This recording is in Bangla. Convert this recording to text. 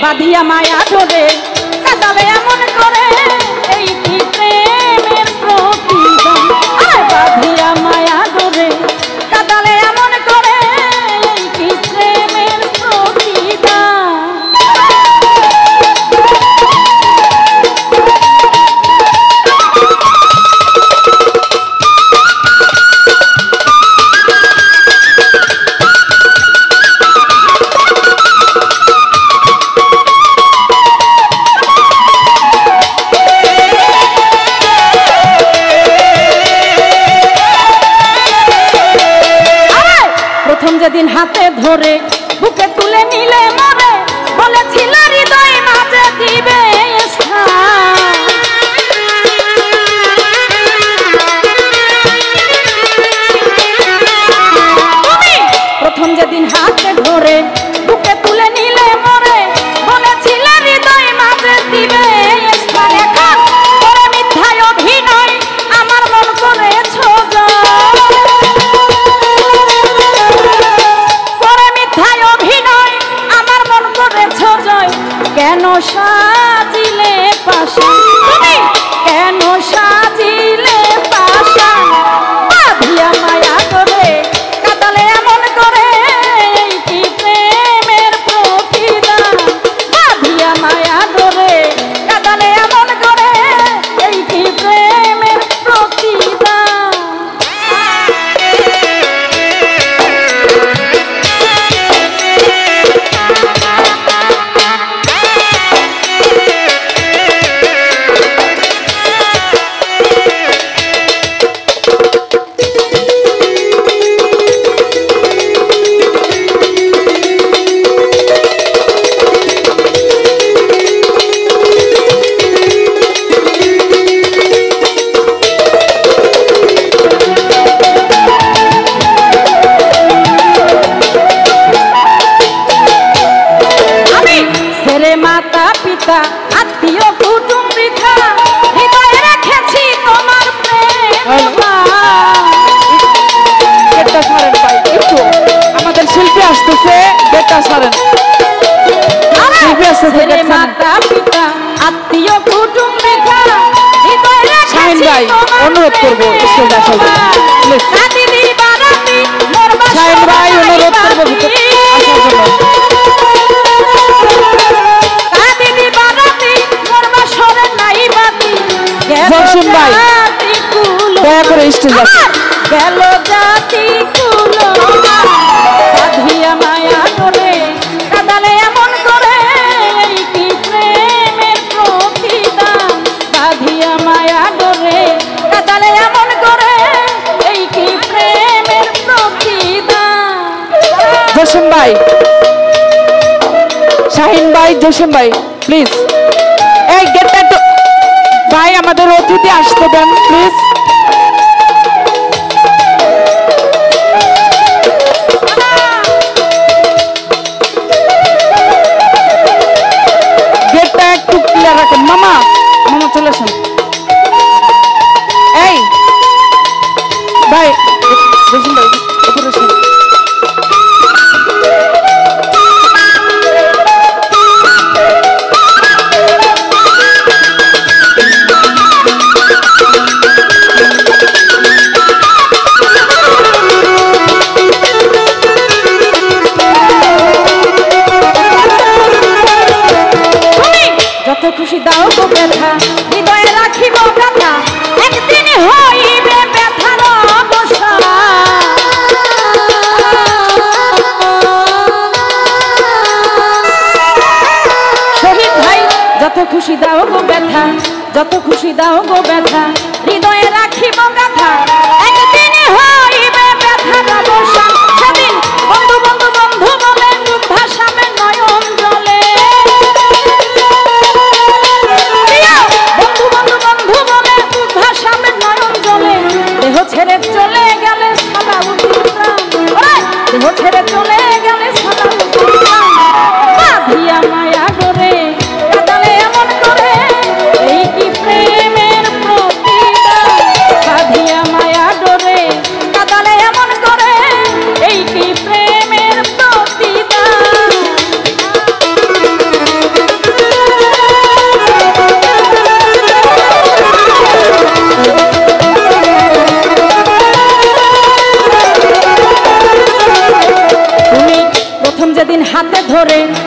বাঁধিয়া মায়া ধরে কাঁদালে এমন করে এই কি প্রেমের প্রতিদান বাঁধিয়া মায়া ধরে কাঁদালে এমন করে এই কি প্রেমের প্রতিদান যেদিন হাতে ধরে বুকে তুলে নিলে মরে বলেছিল হৃদয় মাঝে দিবে প্রথম যেদিন হাতে ধরে বুকে তুলে নিলে মরে বলেছিল হৃদয় মাঝে দিবে মিথ্যায় অভিনয় আমার মন করেছ কেন সাজিলে পাশা তুমি কেন সাজিলে পাশা বাঁধিয়া মায়া করে কাঁদালে এমন করে এই কি প্রেমের প্রতিদান বাঁধিয়া মায়া করে কাঁদালে এমন করে এই কি প্রেমের প্রতিদান মাতা পিতা আত্মীয় কুটুম বৃথা হৃদয়ে রেখেছি তোমার প্রেম গেটটা ছাড়েন ভাই একটু আমাদের শিল্পী আসতেছে গেটটা ছাড়েন শিল্পী আসতেছে মাতা পিতা আত্মীয় কুটুম বৃথা হৃদয়ে রেখেছি শাহিন ভাই অনুরোধ করবো স্টেজে আসার জন্য শাহিন ভাই অনুরোধ করবো আসার জন্য জসিম ভাই দয়া করে স্টেজ আসুন গেল জাতি কুলো বাঁধিয়া মায়া করে কাঁদালে এমন করে এই কি প্রেমের প্রতিদান বাঁধিয়া মায়া করে কাঁদালে এমন করে এই কি প্রেমের প্রতিদান জসিম ভাই শাহিন ভাই জসিম ভাই প্লিজ এই গেটটা একটু ভাই আমাদের অতিথি আসতে দেন প্লিজ গেটটা একটু ক্লিয়ার রাখেন মামা মামা চলে আসেন এই ভাই জসিম ভাই উপরে আসেন খুশি দাও গো ব্যথা হৃদয়ে রাখিব কথা একদিন হইবে ব্যথার অবসান শহীদ ভাই যত খুশি দাও গো ব্যথা যত খুশি দাও গো ব্যথা হৃদয়ে রাখিব কথা একদিন হইবে ব্যথার অবসান সেদিন বন্ধু বন্ধু বন্ধু বলে মুখ ভাসাবে নয়ন জলে দেহ ছেড়ে চলে গেলে সাদা দেহ ছেড়ে চলে গেলে সাদা বাঁধিয়া মায়া করে কাঁদালে এমন করে এই কি প্রেমের প্রতিদান বাঁধিয়া মায়া ডরে কাঁদালে এমন করে করে